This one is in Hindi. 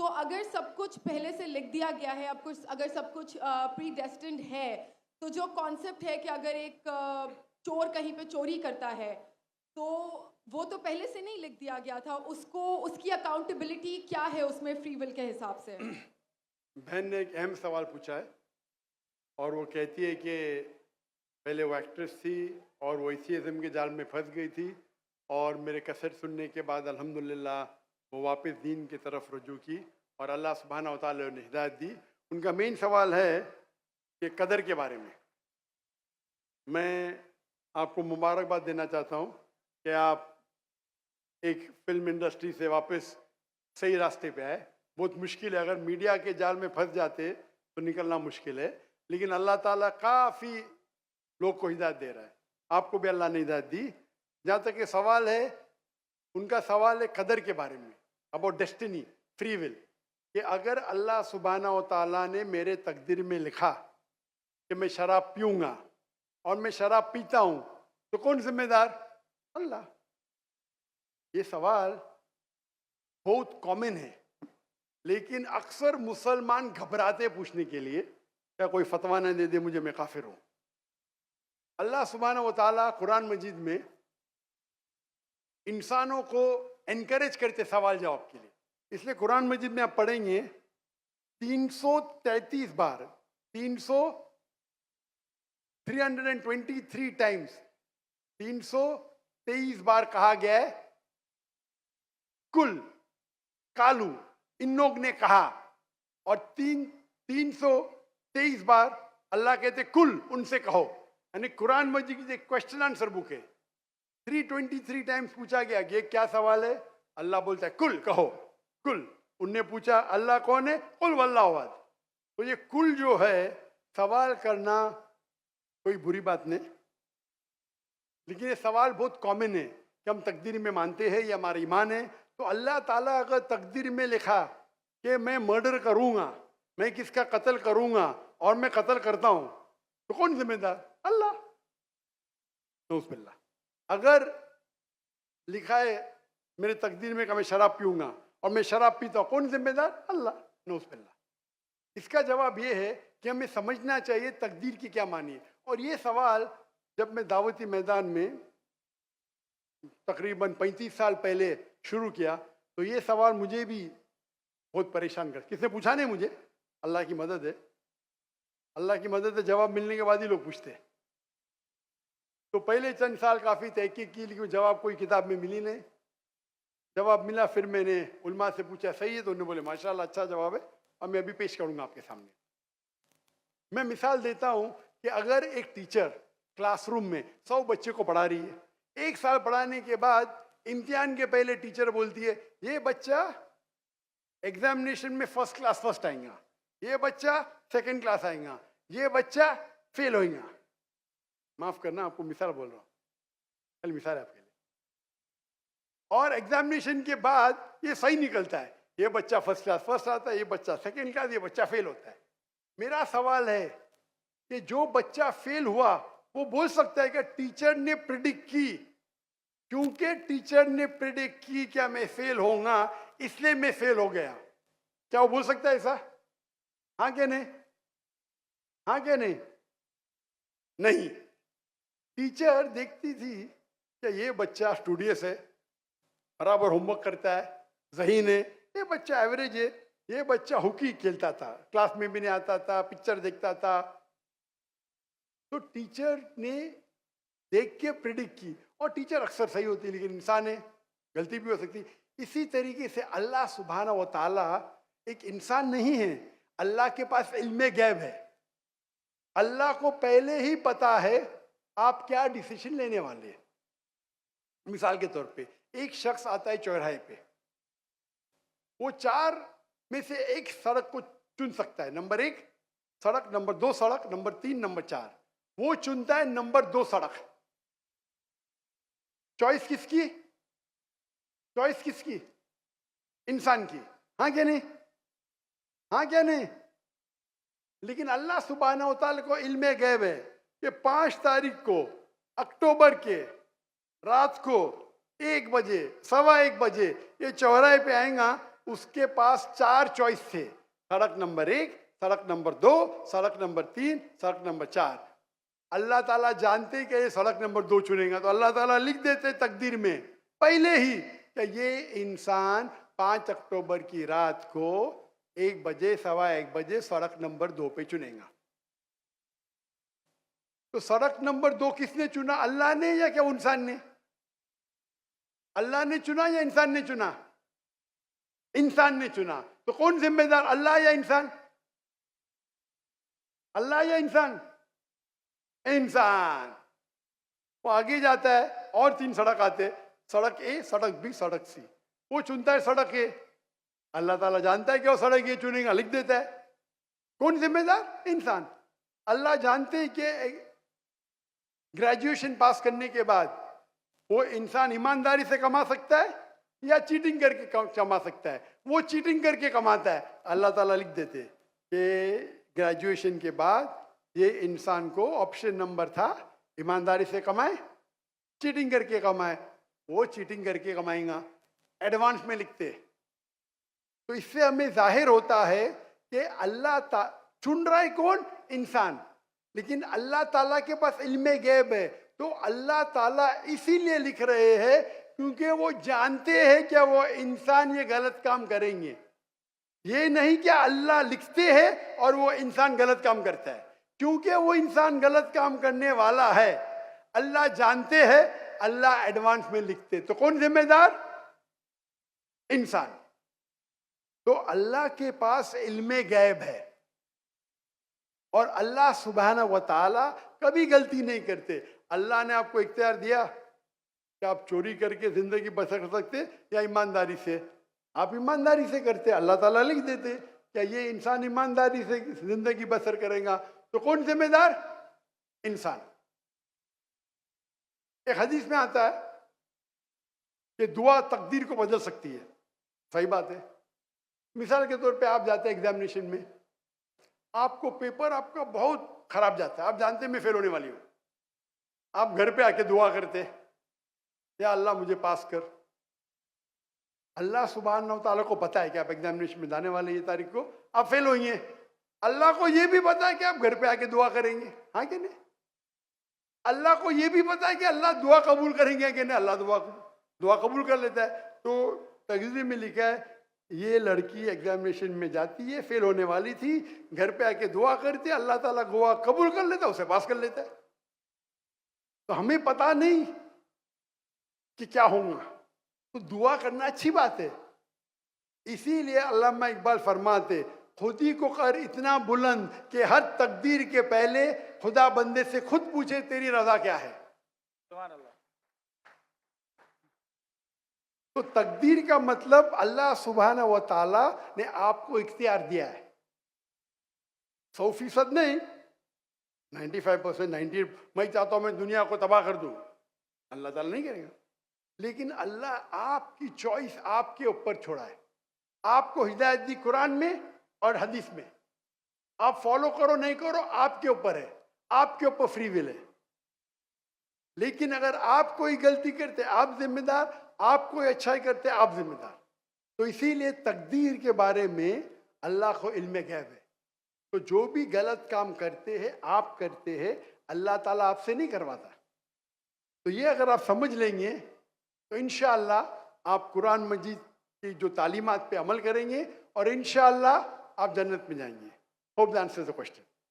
तो अगर सब कुछ पहले से लिख दिया गया है, अब कुछ अगर सब कुछ प्री डेस्टिन्ड है, तो जो कॉन्सेप्ट है कि अगर एक चोर कहीं पे चोरी करता है, तो वो तो पहले से नहीं लिख दिया गया था, उसको उसकी अकाउंटेबिलिटी क्या है उसमें फ्री विल के हिसाब से? बहन ने एक अहम सवाल पूछा है और वो कहती है कि पहले वो एक्ट्रेस थी और वो एथियज़्म के जाल में फंस गई थी और मेरे कैसेट सुनने के बाद अल्हम्दुलिल्लाह वो वापस दीन की तरफ रुजू की और अल्लाह सुब्हानहू व तआला ने हिदायत दी। उनका मेन सवाल है कि कदर के बारे में। मैं आपको मुबारकबाद देना चाहता हूँ कि आप एक फिल्म इंडस्ट्री से वापस सही रास्ते पे आए। बहुत मुश्किल है, अगर मीडिया के जाल में फंस जाते तो निकलना मुश्किल है, लेकिन अल्लाह ताला काफ़ी लोग को हिदायत दे रहा है। आपको भी अल्लाह ने हिदायत दी। जहाँ तक ये सवाल है, उनका सवाल है कदर के बारे में, अबाउट डेस्टिनी, फ्री विल, कि अगर अल्लाह सुब्हानहू व तआला ने मेरे तकदीर में लिखा कि मैं शराब पीऊँगा और मैं शराब पीता हूँ, तो कौन जिम्मेदार? अल्लाह। ये सवाल बहुत कॉमन है, लेकिन अक्सर मुसलमान घबराते पूछने के लिए, क्या कोई फतवा न दे दे मुझे, मैं काफिर हूँ। अल्लाह सुब्हानहू व तआला कुरान मजीद में इंसानों को एनकरेज करते सवाल जवाब के लिए, इसलिए कुरान मजीद में आप पढ़ेंगे 333 बार, 323 टाइम्स, 323 बार कहा गया है कुल, कालू, इन लोग ने कहा, और 323 बार अल्लाह कहते कुल, उनसे कहो। यानी कुरान मजीद की क्वेश्चन आंसर बुक है। 323 टाइम्स पूछा गया ये क्या सवाल है, अल्लाह बोलता है कुल, कहो कुल। उनने पूछा अल्लाह कौन है, कुल वल्लाहु अहद। तो ये कुल जो है, सवाल करना कोई बुरी बात नहीं, लेकिन ये सवाल बहुत कॉमन है कि हम तकदीर में मानते हैं, ये हमारा ईमान है। तो अल्लाह ताला अगर तकदीर में लिखा कि मैं मर्डर करूंगा, मैं किसका कत्ल करूंगा और मैं कत्ल करता हूं, तो कौन जिम्मेदार? अल्लाह। नऊज़ुबिल्लाह। अगर लिखा है मेरे तकदीर में कि मैं शराब पीऊंगा और मैं शराब पीता हूं, कौन जिम्मेदार? अल्लाह। नऊज़ुबिल्लाह। इसका जवाब ये है कि हमें समझना चाहिए तकदीर की क्या मानी है। और ये सवाल जब मैं दावती मैदान में तकरीबन 35 साल पहले शुरू किया, तो ये सवाल मुझे भी बहुत परेशान कर, किसने पूछा नहीं मुझे, अल्लाह की मदद है, अल्लाह की मदद है, जवाब मिलने के बाद ही लोग पूछते हैं। तो पहले चंद साल काफ़ी तहकीक की, लेकिन जवाब कोई किताब में मिली नहीं। जवाब मिला, फिर मैंने उलमा से पूछा सही है, तो उन्होंने बोले माशाल्लाह अच्छा जवाब है, और मैं अभी पेश करूंगा आपके सामने। मैं मिसाल देता हूं कि अगर एक टीचर क्लासरूम में 100 बच्चे को पढ़ा रही है, 1 साल पढ़ाने के बाद इम्तिहान के पहले टीचर बोलती है ये बच्चा एग्जामिनेशन में फर्स्ट क्लास फर्स्ट आएगा, ये बच्चा सेकंड क्लास आएगा, ये बच्चा फेल होएगा। माफ करना, आपको मिसाल बोल रहा हूँ, कल मिसाल है आपके लिए। और एग्जामिनेशन के बाद ये सही निकलता है, ये बच्चा फर्स्ट क्लास फर्स्ट आता है, ये बच्चा सेकंड क्लास, ये बच्चा फेल होता है। मेरा सवाल है कि जो बच्चा फेल हुआ वो बोल सकता है कि टीचर ने प्रिडिक्ट की, क्योंकि टीचर ने प्रिडिक्ट की क्या मैं फेल होऊंगा, इसलिए मैं फेल हो गया। क्या वो बोल सकता है ऐसा? हाँ क्या नहीं? हाँ क्या नहीं? नहीं। टीचर देखती थी कि ये बच्चा स्टूडियस है, बराबर होमवर्क करता है, ज़हीन है, ये बच्चा एवरेज है, ये बच्चा हॉकी खेलता था, क्लास में भी नहीं आता था, पिक्चर देखता था। तो टीचर ने देख के प्रिडिक्ट की, और टीचर अक्सर सही होती है, लेकिन इंसान है, गलती भी हो सकती। इसी तरीके से अल्लाह सुब्हानहू व तआला एक इंसान नहीं है, अल्लाह के पास इल्मे गैब है। अल्लाह को पहले ही पता है आप क्या डिसीजन लेने वाले हैं। मिसाल के तौर पे एक शख्स आता है चौराहे पे, वो 4 में से एक सड़क को चुन सकता है, नंबर 1 सड़क, नंबर 2 सड़क, नंबर 3, नंबर 4। वो चुनता है नंबर 2 सड़क। चॉइस किसकी? चॉइस किसकी? इंसान की। हाँ क्या नहीं? हाँ क्या नहीं? लेकिन अल्लाह सुब्हानहू व तआला को इल्मे गैब है कि 5 तारीख को अक्टूबर के रात को 1 बजे, 1:15 बजे ये चौराहे पे आएगा, उसके पास 4 चॉइस थे, सड़क नंबर 1, सड़क नंबर 2, सड़क नंबर 3, सड़क नंबर 4। अल्लाह ताला जानते कि ये सड़क नंबर 2 चुनेगा, तो अल्लाह ताला लिख देते तकदीर में पहले ही कि ये इंसान 5 अक्टूबर की रात को 1 बजे, 1:15 बजे सड़क नंबर 2 पे चुनेगा। तो सड़क नंबर 2 किसने चुना, अल्लाह ने या क्या इंसान ने? अल्लाह ने चुना या इंसान ने चुना? इंसान ने चुना। तो कौन जिम्मेदार, अल्लाह या इंसान? अल्लाह या इंसान? इंसान। वो आगे जाता है और 3 सड़क आते, सड़क ए, सड़क बी, सड़क सी। वो चुनता है सड़क ए। अल्लाह ताला जानता है कि वो सड़क ये चुनेगा, लिख देता है। कौन जिम्मेदार? इंसान। अल्लाह जानते हैं कि ग्रेजुएशन पास करने के बाद वो इंसान ईमानदारी से कमा सकता है या चीटिंग करके कमा सकता है। वो चीटिंग करके कमाता है, अल्लाह ताला लिख देते कि ग्रेजुएशन के बाद ये इंसान को ऑप्शन नंबर था ईमानदारी से कमाए, चीटिंग करके कमाए। वो चीटिंग करके कमाएगा, एडवांस में लिखते। तो इससे हमें जाहिर होता है कि अल्लाह चुन रहा है कौन? इंसान। लेकिन अल्लाह ताला के पास इल्मे गैब है, तो अल्लाह ताला इसीलिए लिख रहे हैं क्योंकि वो जानते हैं कि वो इंसान ये गलत काम करेंगे। ये नहीं कि अल्लाह लिखते हैं और वो इंसान गलत काम करता है, क्योंकि वो इंसान गलत काम करने वाला है। अल्लाह जानते हैं, अल्लाह एडवांस में लिखते। तो कौन जिम्मेदार? इंसान। तो अल्लाह के पास इल्मे गैब है और अल्लाह सुब्हाना व तआला कभी गलती नहीं करते। अल्लाह ने आपको इख्तियार दिया कि आप चोरी करके जिंदगी बसर कर सकते या ईमानदारी से। आप ईमानदारी से करते, अल्लाह ताला लिख देते क्या ये इंसान ईमानदारी से जिंदगी बसर करेगा। तो कौन जिम्मेदार? इंसान। एक हदीस में आता है कि दुआ तकदीर को बदल सकती है। सही बात है। मिसाल के तौर पे आप जाते हैं एग्जामिनेशन में, आपको पेपर आपका बहुत खराब जाता है, आप जानते हैं मैं फेल होने वाली हूँ। आप घर पे आके दुआ करते, या अल्लाह मुझे पास कर। अल्लाह सुब्हानहू व तआला को पता है कि आप एग्जामिनेशन में जाने वाले ये तारीख को आप फेल होंगे। अल्लाह को ये भी पता है कि आप घर पे आके दुआ करेंगे, हाँ कि नहीं? अल्लाह को ये भी पता है कि अल्लाह दुआ कबूल करेंगे कि नहीं। अल्लाह दुआ कबूल कर लेता है। तो तकदीर में लिखा है ये लड़की एग्जामिनेशन में जाती है, फेल होने वाली थी, घर पे आके दुआ करती है, अल्लाह ताला दुआ कबूल कर लेता है, उसे पास कर लेता है। तो हमें पता नहीं कि क्या होगा, तो दुआ करना अच्छी बात है। इसीलिए अल्लामा इकबाल फरमाते खुदी को कर इतना बुलंद कि हर तकदीर के पहले खुदा बंदे से खुद पूछे तेरी रजा क्या है। सुभान अल्लाह। तो तकदीर का मतलब अल्लाह सुब्हाना व तआला ने आपको इख्तियार दिया है। 100% नहीं, 95%, 90। मैं चाहता हूं मैं दुनिया को तबाह कर दूं, अल्लाह ताला नहीं करेगा। लेकिन अल्लाह आपकी चॉइस आपके ऊपर छोड़ा है। आपको हिदायत दी कुरान में और हदीस में, आप फॉलो करो नहीं करो आपके ऊपर है, आपके ऊपर फ्री विल है। लेकिन अगर आप कोई गलती करते आप जिम्मेदार, आप कोई अच्छाई करते आप जिम्मेदार। तो इसीलिए तकदीर के बारे में अल्लाह को इल्म गैब है। तो जो भी गलत काम करते हैं आप करते हैं, अल्लाह ताला आपसे नहीं करवाता। तो ये अगर आप समझ लेंगे तो इंशाअल्लाह आप कुरान मजीद की जो तालीमात पे अमल करेंगे और इंशाअल्लाह आप जन्नत में जाएंगे। Hope that answers the question.